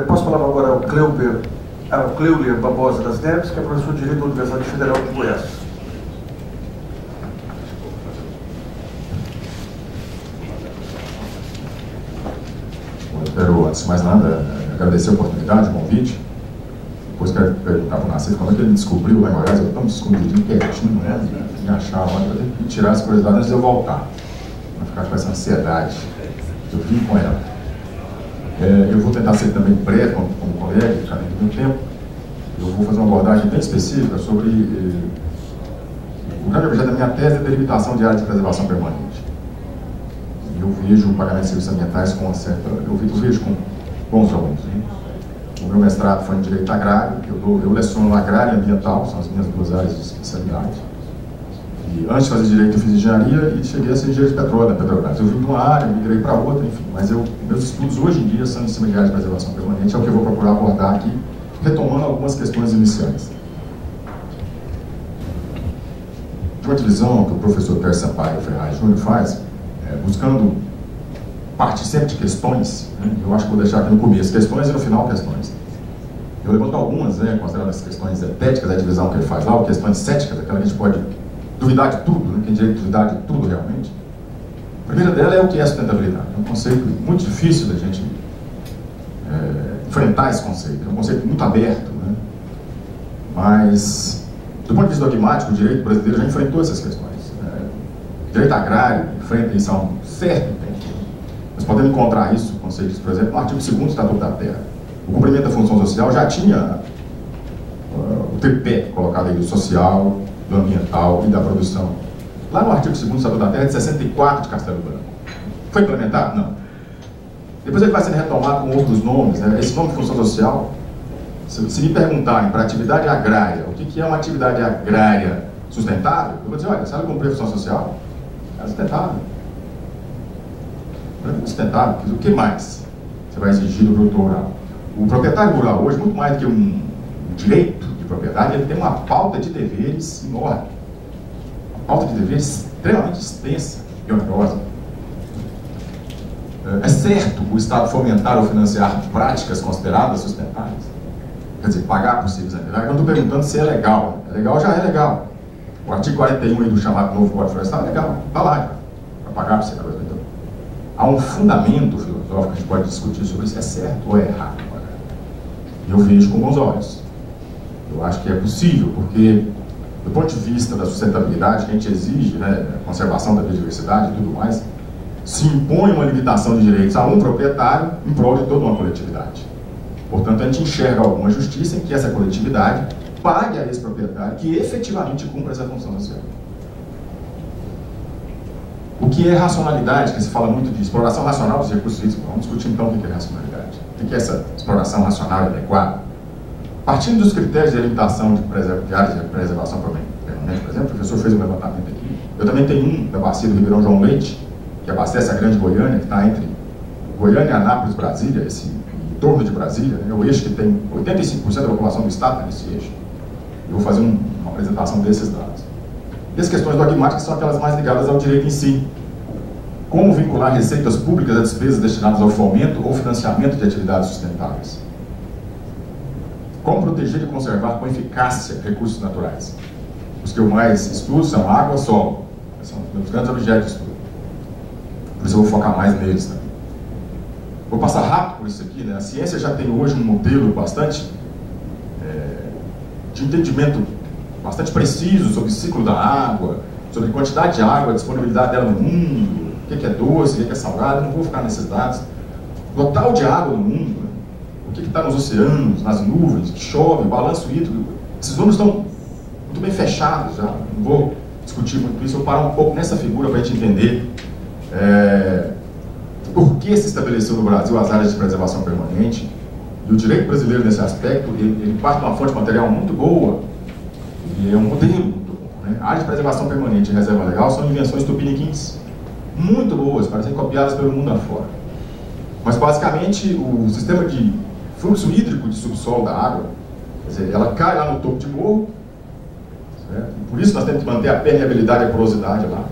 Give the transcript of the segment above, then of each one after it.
Posso falar agora ao Cleuler Barbosa das Neves, que é professor de Direito da Universidade Federal de Goiás. Eu quero, antes de mais nada, agradecer a oportunidade, o convite. Depois quero perguntar para o Narciso como é que ele descobriu lá em Goiás. Eu estou me escondidinho, quietinho, né? Me achar lá, eu tenho que tirar as coisas lá antes de eu voltar. Não ficar com essa ansiedade. Eu vim com ela. Eu vou tentar ser também breve, como colega, já tem muito tempo. Eu vou fazer uma abordagem bem específica sobre o grande objeto da minha tese é a delimitação de área de preservação permanente. Eu vejo o pagamento de serviços ambientais com uma certa... Eu vejo com bons olhos. O meu mestrado foi em Direito Agrário, eu leciono Agrário e Ambiental, são as minhas duas áreas de especialidade. E antes de fazer Direito eu fiz Engenharia e cheguei a ser engenheiro de petróleo na Petrobras. Eu vim de uma área, migrei para outra, enfim. Mas meus estudos hoje em dia são em cima de área de preservação permanente, é o que eu vou procurar abordar aqui, retomando algumas questões iniciais. De uma divisão que o professor Pérez Sampaio Ferraz Júnior faz, buscando partir sempre de questões, né? Eu acho que vou deixar aqui no começo questões e no final questões. Eu levanto algumas, considerando as questões etéticas, a divisão que ele faz lá, ou questões céticas, aquela que a gente pode duvidar de tudo, né? Tem direito de duvidar de tudo realmente. A primeira dela é o que é sustentabilidade. É um conceito muito difícil da gente enfrentar esse conceito. É um conceito muito aberto, né? Mas, do ponto de vista dogmático, o direito brasileiro já enfrentou essas questões. O direito agrário enfrenta isso há um certo tempo. Nós podemos encontrar isso, conceitos, por exemplo, no artigo 2º do Estatuto da Terra. O cumprimento da função social já tinha o tripé colocado aí do social, do ambiental e da produção. Lá no artigo 2º do Estatuto da Terra, de 64 de Castelo Branco. Foi implementado? Não. Depois ele vai sendo retomado com outros nomes, né? Esse nome de função social, se me perguntarem para atividade agrária, o que é uma atividade agrária sustentável, eu vou dizer, olha, se ela cumprir a função social, é sustentável. É sustentável, o que mais você vai exigir do produtor rural? O proprietário rural hoje, muito mais do que um direito de propriedade, ele tem uma pauta de deveres enorme. Uma pauta de deveres extremamente extensa e onerosa. É certo o Estado fomentar ou financiar práticas consideradas sustentáveis? Quer dizer, pagar por serviços ambientais? Eu não estou perguntando se é legal. É legal, já é legal. O artigo 41 aí do chamado Novo Código Florestal é legal. Está lá, para pagar por serviços ambientais. Há um fundamento filosófico que a gente pode discutir sobre se é certo ou é errado. E eu vejo com bons olhos. Eu acho que é possível, porque, do ponto de vista da sustentabilidade que a gente exige, né, a conservação da biodiversidade e tudo mais, se impõe uma limitação de direitos a um proprietário em prol de toda uma coletividade. Portanto, a gente enxerga alguma justiça em que essa coletividade pague a esse proprietário que efetivamente cumpra essa função social. O que é racionalidade, que se fala muito de exploração racional dos recursos hídricos. Vamos discutir então o que é racionalidade. O que é essa exploração racional e adequada? Partindo dos critérios de limitação de áreas de preservação permanente, por exemplo, o professor fez um levantamento aqui. Eu também tenho um da bacia do Ribeirão João Leite, que abastece a Grande Goiânia, que está entre Goiânia, Anápolis, Brasília, esse entorno de Brasília, né, o eixo que tem 85% da população do estado nesse eixo. Eu vou fazer uma apresentação desses dados. E as questões dogmáticas são aquelas mais ligadas ao direito em si. Como vincular receitas públicas a despesas destinadas ao fomento ou financiamento de atividades sustentáveis? Como proteger e conservar com eficácia recursos naturais? Os que eu mais estudo são água e solo. São os meus grandes objetos de estudo. Por isso eu vou focar mais neles também. Vou passar rápido por isso aqui, né? A ciência já tem hoje um modelo bastante de entendimento bastante preciso sobre o ciclo da água, sobre a quantidade de água, a disponibilidade dela no mundo, o que é doce, o que é salgado. Eu não vou ficar nesses dados. O total de água no mundo, né? O que está nos oceanos, nas nuvens, que chove, o balanço hídrico, esses números estão muito bem fechados já. Não vou discutir muito isso, eu vou parar um pouco nessa figura para a gente entender por que se estabeleceu no Brasil as áreas de preservação permanente. E o direito brasileiro, nesse aspecto, ele parte de uma fonte material muito boa, e é um modelo muito bom, né? A área de preservação permanente e reserva legal são invenções tupiniquins muito boas, para serem copiadas pelo mundo afora. Mas, basicamente, o sistema de fluxo hídrico de subsolo da água, quer dizer, ela cai lá no topo de morro, certo? Por isso nós temos que manter a permeabilidade e a porosidade lá.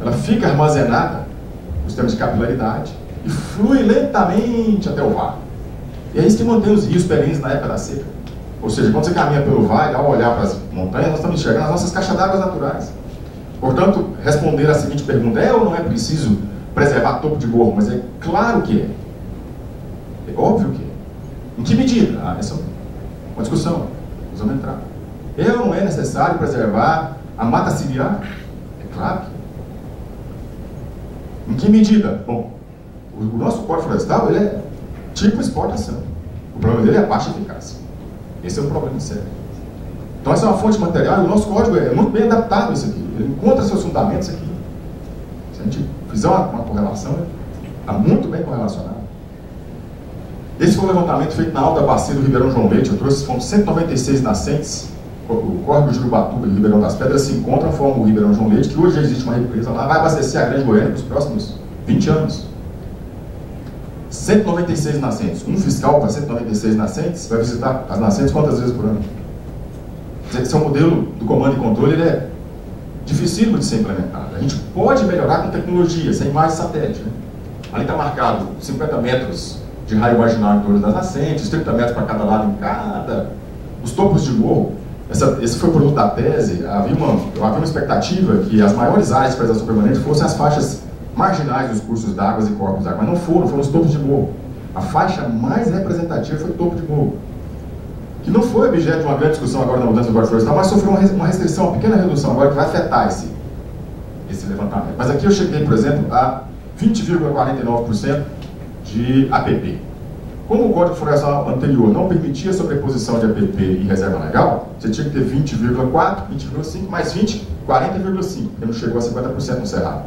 Ela fica armazenada no sistema de capilaridade e flui lentamente até o vácuo. E é isso que mantém os rios perenes na época da seca. Ou seja, quando você caminha pelo vale, ao olhar para as montanhas, nós estamos enxergando as nossas caixas d'água naturais. Portanto, responder a seguinte pergunta: é ou não é preciso preservar topo de morro? Mas é claro que é. É óbvio que é. Em que medida? Essa é uma discussão. Nós vamos entrar. É ou não é necessário preservar a mata ciliar? É claro que é. Em que medida? Bom, o nosso Código Florestal, ele é tipo exportação. O problema dele é a baixa eficácia. Esse é um problema sério. Então essa é uma fonte de material e o nosso código é muito bem adaptado a isso aqui. Ele encontra seus fundamentos aqui. Se a gente fizer uma correlação, está muito bem correlacionado. Esse foi um levantamento feito na alta bacia do Ribeirão João Leite. Eu trouxe, foram 196 nascentes. O córrego de Jurubatuba e o Ribeirão das Pedras se encontram, formam o Ribeirão João Leite, que hoje já existe uma represa lá, vai abastecer a Grande Goiânia para os próximos 20 anos. 196 nascentes. Um fiscal para 196 nascentes vai visitar as nascentes quantas vezes por ano? Esse é um modelo do comando e controle, ele é difícil de ser implementado. A gente pode melhorar com tecnologia, sem imagem satélite. Né? Ali está marcado 50 metros de raio marginal em torno das nascentes, 30 metros para cada lado em cada. Os topos de morro, esse foi o produto da tese. Havia uma expectativa que as maiores áreas de preservação permanente fossem as faixas marginais dos cursos d'água e corpos d'água, mas não foram os topos de morro. A faixa mais representativa foi o topo de morro, que não foi objeto de uma grande discussão agora na mudança do Código Florestal, mas sofreu uma restrição, uma pequena redução agora que vai afetar esse levantamento. Mas aqui eu cheguei, por exemplo, a 20,49% de APP. Como o Código Florestal anterior não permitia a sobreposição de APP e reserva legal, você tinha que ter 20,4%, 20,5%, mais 20%, 40,5%, porque não chegou a 50% no Cerrado.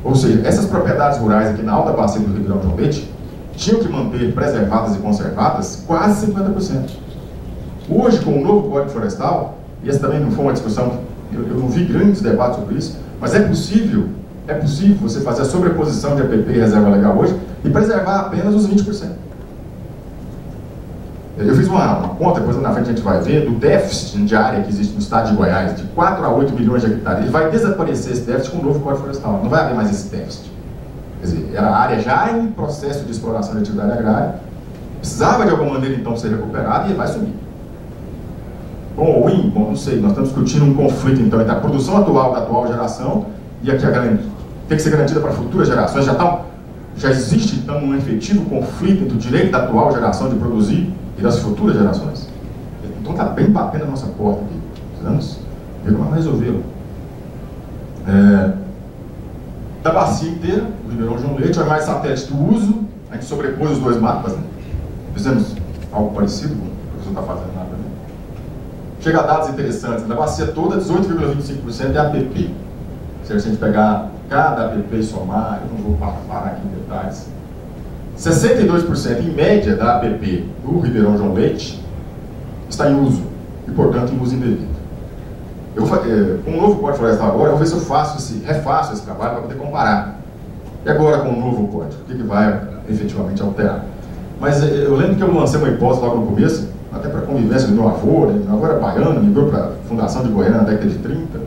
Ou seja, essas propriedades rurais aqui na alta bacia do Ribeirão João Leite tinham que manter preservadas e conservadas quase 50%. Hoje, com o novo Código Florestal, e essa também não foi uma discussão, eu não vi grandes debates sobre isso, mas é possível você fazer a sobreposição de APP e reserva legal hoje e preservar apenas os 20%. Eu fiz uma conta, depois na frente a gente vai ver, do déficit de área que existe no estado de Goiás, de 4 a 8 milhões de hectares. Ele vai desaparecer esse déficit com o novo Código Florestal. Não vai haver mais esse déficit. Quer dizer, era a área já em processo de exploração de atividade agrária, precisava de alguma maneira então ser recuperada e vai sumir. Bom ou ruim? Bom, não sei. Nós estamos discutindo um conflito então entre a produção atual da atual geração e a que tem que ser garantida para futuras gerações. Já existe então um efetivo conflito entre o direito da atual geração de produzir e das futuras gerações. Então está bem batendo a nossa porta aqui. Precisamos ver como resolvê-lo. Da bacia inteira, o Ribeirão João Leite, a mais satélite do uso, a gente sobrepôs os dois mapas, né? Fizemos algo parecido, o professor está fazendo nada, né? Chega a dados interessantes. Da bacia toda, 18,25% é APP. Se a gente pegar cada APP e somar, eu não vou parar aqui em detalhes, 62% em média da APP do Ribeirão João Leite está em uso, e portanto em uso indevido. Com o novo Código Florestal agora, eu vou ver se eu refaço esse trabalho para poder comparar. E agora com o novo Código, o que vai efetivamente alterar? Mas eu lembro que eu lancei uma hipótese logo no começo, até para a convivência do meu avô, né? Meu avô era baiano, migrou para a Fundação de Goiânia na década de 30,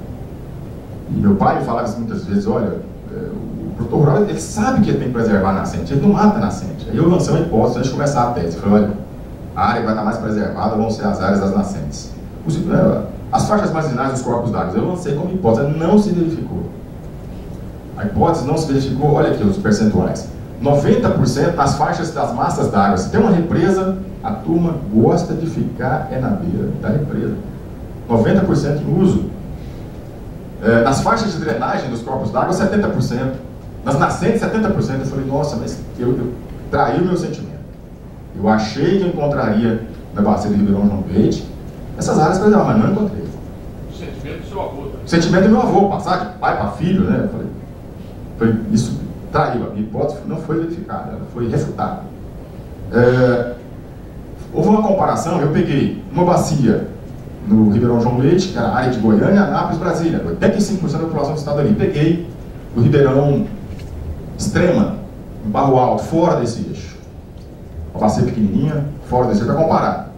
e meu pai me falava isso muitas vezes: olha, o produtor rural, ele sabe que ele tem que preservar a nascente, ele não mata a nascente. Aí eu lancei uma hipótese antes de começar a tese. Eu falei: olha, a área que vai estar mais preservada vão ser as áreas das nascentes. As faixas marginais dos corpos d'água, eu lancei como hipótese, não se verificou. A hipótese não se verificou, olha aqui os percentuais. 90% nas faixas das massas d'água. Se tem uma represa, a turma gosta de ficar na beira da represa. 90% em uso. Nas faixas de drenagem dos corpos d'água, 70%. Nas nascentes, 70%. Eu falei: nossa, mas eu traí o meu sentimento. Eu achei que eu encontraria na bacia do Ribeirão João Leite essas áreas preservadas, mas não encontrei. O sentimento do seu avô. O sentimento do meu avô, passar de pai para filho, né? Eu falei, isso traiu. A minha hipótese não foi verificada, ela foi refutada. Houve uma comparação, eu peguei uma bacia no Ribeirão João Leite, que era a área de Goiânia, Anápolis, Brasília, 85% da população do estado ali. Peguei o Ribeirão Extrema, em Barro Alto, fora desse eixo. Uma bacia pequenininha, fora desse eixo, para comparar.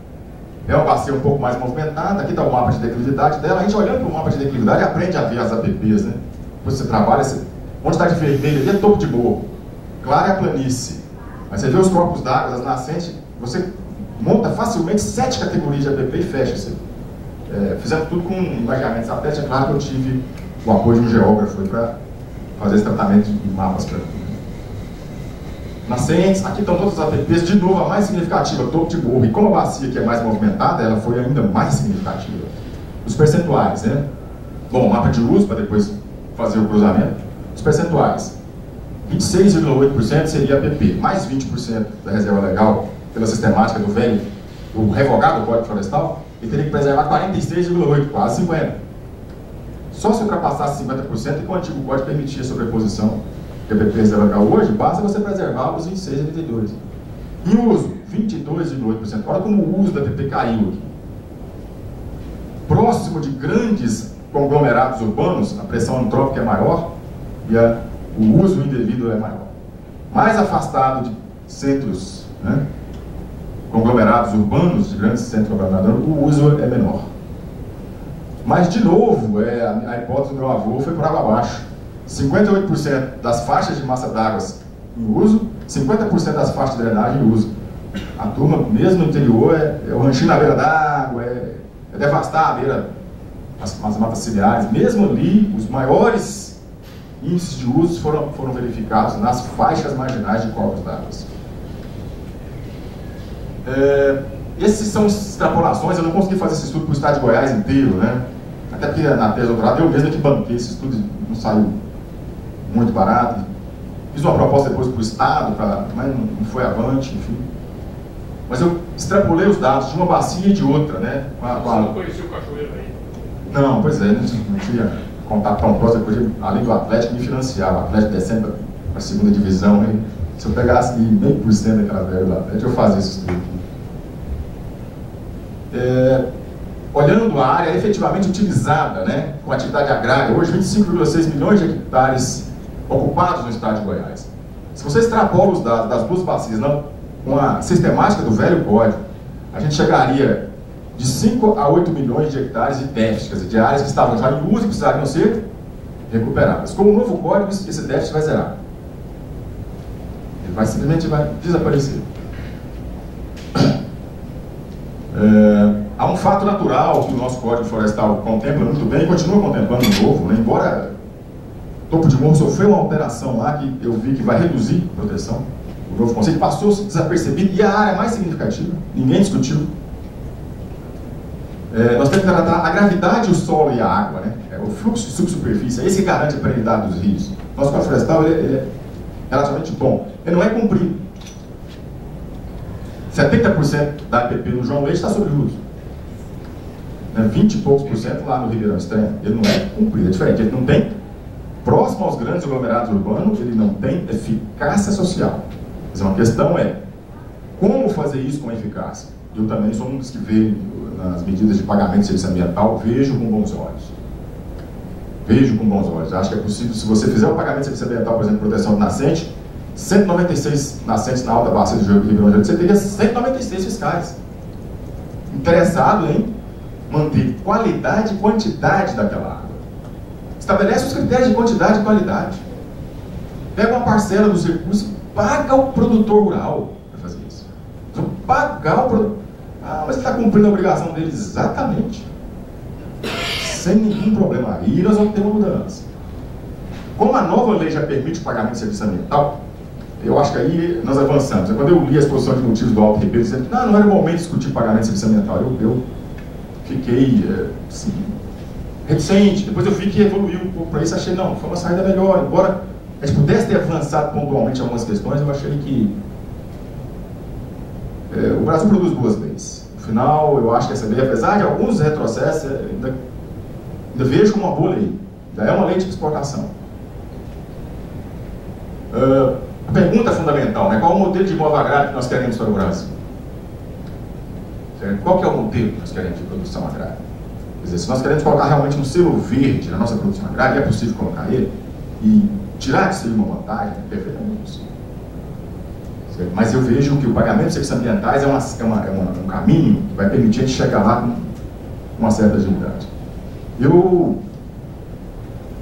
É uma bacia um pouco mais movimentada, aqui está o mapa de declividade dela. A gente olhando para o mapa de declividade aprende a ver as APPs, né? Depois você trabalha, onde está de vermelho ali é topo de morro, claro é a planície. Mas você vê os corpos d'água, as nascentes, você monta facilmente 7 categorias de app e fecha. Fizemos tudo com imaginamento satélite. É claro que eu tive o apoio de um geógrafo para fazer esse tratamento de mapas para mim. Nascentes, aqui estão todas as apps, de novo a mais significativa, Topo de Morro, e como a bacia aqui é mais movimentada, ela foi ainda mais significativa. Os percentuais, né? Bom, mapa de uso, para depois fazer o cruzamento. Os percentuais, 26,8% seria app, mais 20% da reserva legal, pela sistemática do velho, o revogado do Código Florestal, ele teria que preservar 46,8%, quase 50%. Só se ultrapassasse 50% e com o antigo código permitia a sobreposição de app reserva legal hoje, basta você preservá-los em 6,82%. Em uso, 22,8%. Olha como o uso da app caiu aqui. Próximo de grandes conglomerados urbanos, a pressão antrópica é maior e o uso indevido é maior. Mais afastado de centros, né, conglomerados urbanos, de grandes centros conglomerados, o uso é menor. Mas, de novo, a hipótese do meu avô foi por água abaixo. 58% das faixas de massa d'água em uso, 50% das faixas de drenagem em uso. A turma, mesmo no interior, é o ranchinho na beira d'água, é devastar a beira, as matas ciliares. Mesmo ali, os maiores índices de uso foram verificados nas faixas marginais de corpos d'água. Essas são extrapolações. Eu não consegui fazer esse estudo para o estado de Goiás inteiro, né? Até porque na tese do doutorado eu mesmo que banquei esse estudo, não saiu muito barato. Fiz uma proposta depois para o estado, mas não foi avante, enfim. Mas eu extrapolei os dados de uma bacia e de outra, né? Você não conhecia o Cachoeiro aí? Não, pois é, não tinha contato tão próximo, depois, além do Atlético, me financiava. O Atlético descendo para a segunda divisão, né? Se eu pegasse meio por cento daquela verba do Atlético, eu fazia esse estudo aqui. Olhando a área efetivamente utilizada, né, com atividade agrária, hoje 25,6 milhões de hectares ocupados no estado de Goiás. Se você extrapola os dados das duas bacias, com a sistemática do velho código, a gente chegaria de 5 a 8 milhões de hectares de déficit, quer dizer, de áreas que estavam já em uso e precisariam ser recuperadas. Com o novo código, esse déficit vai zerar. Ele simplesmente vai desaparecer. Há um fato natural que o nosso Código Florestal contempla muito bem e continua contemplando de novo, né? Embora Topo de Morro sofreu uma alteração lá que eu vi que vai reduzir a proteção, o novo conceito passou desapercebido e a área mais significativa, ninguém discutiu. Nós temos que tratar a gravidade, o solo e a água, né? O fluxo de subsuperfície, é esse que garante a perenidade dos rios. Nosso Código Florestal ele é relativamente bom, ele não é cumprido. 70% da APP no João Leite está sob uso. 20 e poucos por cento lá no Ribeirão Extremo. Ele não é cumprido, é diferente. Ele não tem, próximo aos grandes aglomerados urbanos, ele não tem eficácia social. Mas uma questão é, como fazer isso com eficácia? Eu também sou um dos que vejo nas medidas de pagamento de serviço ambiental, vejo com bons olhos. Vejo com bons olhos. Acho que é possível, se você fizer o pagamento de serviço ambiental, por exemplo, proteção de nascente, 196 nascentes na alta bacia do Ribeirão Extremo, você teria 196 fiscais interessados em manter qualidade e quantidade daquela água. Estabelece os critérios de quantidade e qualidade. Pega uma parcela dos recursos e paga o produtor rural para fazer isso. Então, pagar o produtor. Mas ele está cumprindo a obrigação dele exatamente. Sem nenhum problema. Aí nós vamos ter uma mudança. Como a nova lei já permite o pagamento de serviço ambiental, eu acho que aí nós avançamos. Quando eu li a exposição de motivos do Alto Ribeiro, dizendo que não era o momento de discutir pagamento de serviço ambiental, eu fiquei assim, reticente. Depois eu vi que evoluiu um pouco para isso, achei, não, foi uma saída melhor. Embora a gente pudesse ter avançado pontualmente algumas questões, eu achei que o Brasil produz duas leis. No final, eu acho que essa lei, apesar de alguns retrocessos, ainda vejo como uma boa lei. Já é uma lei de exportação. A pergunta fundamental, né? Qual é o modelo de imóvel agrário que nós queremos para o Brasil? Certo? Qual que é o modelo que nós queremos de produção agrária? Quer dizer, se nós queremos colocar realmente um selo verde na nossa produção agrária, é possível colocar ele e tirar disso aí uma vantagem, é perfeitamente possível. Certo? Mas eu vejo que o pagamento de serviços ambientais é um caminho que vai permitir a gente chegar lá com uma certa agilidade. Eu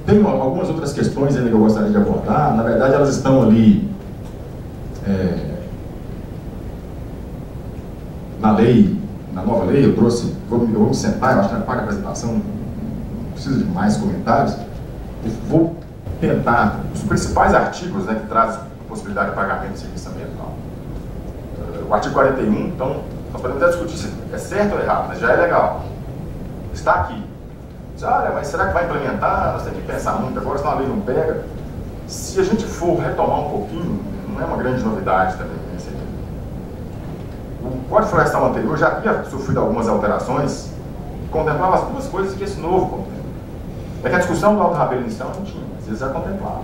tenho algumas outras questões ainda que eu gostaria de abordar. Na verdade, elas estão ali na nova lei, eu trouxe, eu vou me sentar, eu acho que na paga apresentação, não precisa de mais comentários, eu vou tentar, os principais artigos, né, que trazem a possibilidade de pagamento de serviço ambiental. O artigo 41, então, nós podemos até discutir se é certo ou errado, mas já é legal. Está aqui. Diz, olha, mas será que vai implementar? Nós temos que pensar muito agora, senão a lei não pega. Se a gente for retomar um pouquinho, não é uma grande novidade também. O Código Florestal anterior já havia sofrido algumas alterações que contemplavam as duas coisas que esse novo contempla. É que a discussão do Alto Rabelo inicial não tinha, mas eles já contemplavam.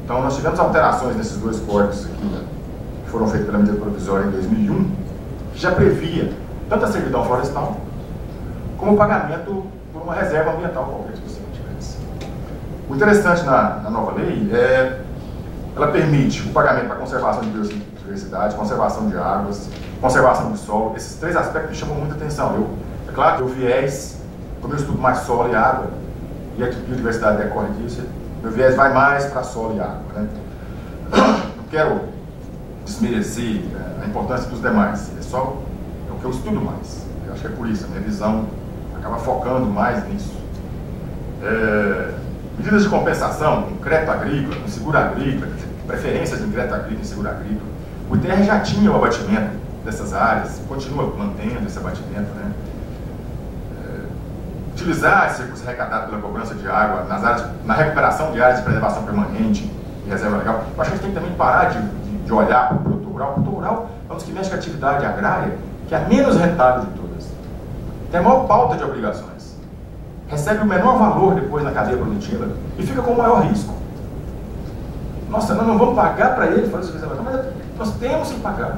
Então nós tivemos alterações nesses dois códigos aqui, né, que foram feitos pela medida provisória em 2001, que já previa tanto a servidão florestal como o pagamento por uma reserva ambiental qualquer que você tivesse. O interessante na nova lei é ela permite o pagamento para conservação de biodiversidade, conservação de águas, conservação do solo. Esses três aspectos me chamam muita atenção. É claro que o viés, como eu estudo mais solo e água, e a biodiversidade decorre disso, meu viés vai mais para solo e água, né? Não quero desmerecer a importância dos demais, é o que eu estudo mais. Eu acho que é por isso, a minha visão acaba focando mais nisso. Medidas de compensação, com crédito agrícola, com seguro agrícola, preferências em crédito agrícola e seguro agrícola. O ITR já tinha o abatimento dessas áreas, continua mantendo esse abatimento, né? Utilizar esse recurso arrecadado pela cobrança de água na recuperação de áreas de preservação permanente e reserva legal. Eu acho que a gente tem que também parar de olhar para o produto rural. O produto rural é um dos que mexe com a atividade agrária, que é a menos rentável de todas. Tem a maior pauta de obrigações. Recebe o menor valor depois na cadeia produtiva e fica com o maior risco. Nossa, nós não vamos pagar para ele fazer isso, mas nós temos que pagar.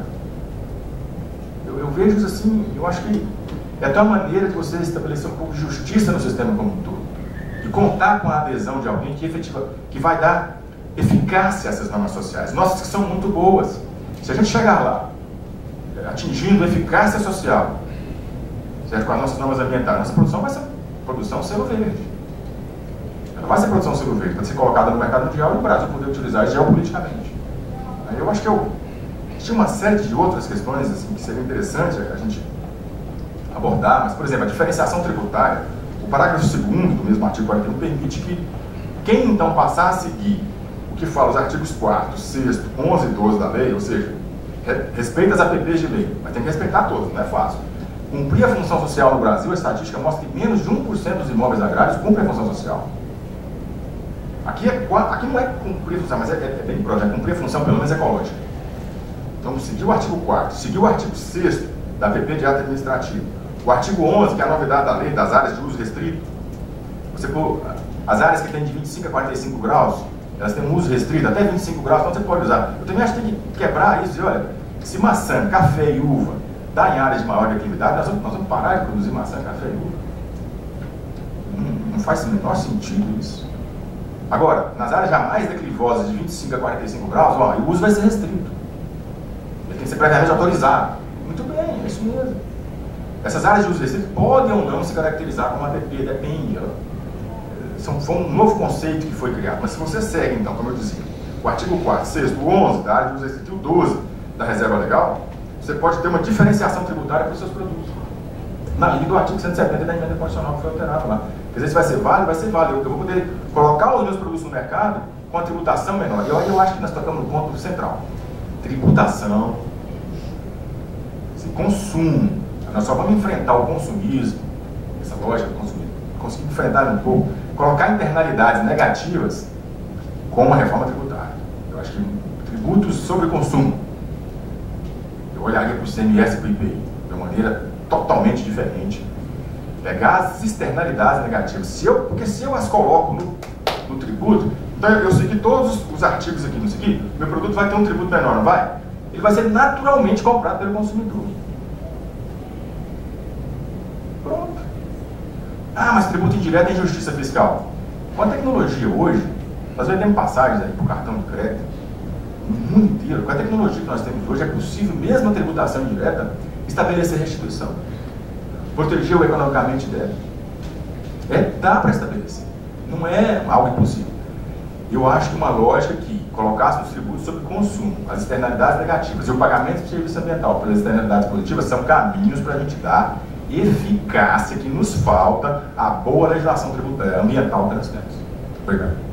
Eu vejo isso assim, eu acho que é até uma maneira de você estabelecer um pouco de justiça no sistema como um todo. E contar com a adesão de alguém que vai dar eficácia a essas normas sociais. Nossas que são muito boas. Se a gente chegar lá, atingindo eficácia social, certo? Com as nossas normas ambientais, nossa produção vai ser produção selo verde. Ela vai ser produção selo verde, para ser colocada no mercado mundial e o Brasil poder utilizar geopoliticamente. Aí eu acho que tinha uma série de outras questões assim, que seria interessante a gente abordar, mas, por exemplo, a diferenciação tributária, o parágrafo 2º do mesmo artigo 41 permite que quem então passar a seguir o que fala os artigos 4º, 6º, 11 e 12 da lei, ou seja, respeita as APPs de lei, mas tem que respeitar todos, não é fácil. Cumprir a função social no Brasil, a estatística mostra que menos de 1% dos imóveis agrários cumprem a função social. Aqui não é cumprir a função, mas é bem próximo, é cumprir a função pelo menos ecológica. Então, seguir o artigo 4º, seguir o artigo 6º da APP de ato administrativo, o artigo 11, que é a novidade da lei das áreas de uso restrito, as áreas que têm de 25 a 45 graus, elas têm um uso restrito, até 25 graus, então você pode usar. Eu também acho que tem que quebrar isso, e olha, se maçã, café e uva dá em áreas de maior declividade, nós vamos parar de produzir maçã, café e uva. Não faz o menor sentido isso. Agora, nas áreas já mais declivosas, de 25 a 45 graus, ó, o uso vai ser restrito. Ele tem que ser previamente autorizado. Muito bem, é isso mesmo. Essas áreas de uso restrito podem ou não se caracterizar como APP, depende. Foi um novo conceito que foi criado. Mas se você segue, então, como eu dizia, o artigo 4º, 6º, 11 da área de uso restrito e o 12 da reserva legal, você pode ter uma diferenciação tributária para os seus produtos. Na linha do artigo 170 da emenda constitucional que foi alterado lá. Quer dizer, se vai ser válido, vai ser válido. Eu vou poder colocar os meus produtos no mercado com a tributação menor. E eu acho que nós tocamos no ponto central. Tributação, consumo. Nós só vamos enfrentar o consumismo, essa lógica do consumismo, conseguir enfrentar um pouco, colocar internalidades negativas com uma reforma tributária. Eu acho que tributos sobre consumo, eu olharia para o CMS e para o IPI de uma maneira totalmente diferente. Pegar as externalidades negativas. Porque se eu as coloco no tributo, então eu segui todos os artigos aqui, não segui, meu produto vai ter um tributo menor, não vai? Ele vai ser naturalmente comprado pelo consumidor. Pronto. Ah, mas tributo indireto é injustiça fiscal. Com a tecnologia hoje, nós vendemos passagens aí por cartão de crédito, no mundo inteiro. Com a tecnologia que nós temos hoje, é possível, mesmo a tributação indireta, estabelecer restituição. Proteger o economicamente débil. Dá para estabelecer. Não é algo impossível. Eu acho que uma lógica que colocasse os tributos sobre consumo, as externalidades negativas e o pagamento de serviço ambiental pelas externalidades positivas são caminhos para a gente dar eficácia que nos falta à boa legislação tributária ambiental que nós temos. Obrigado.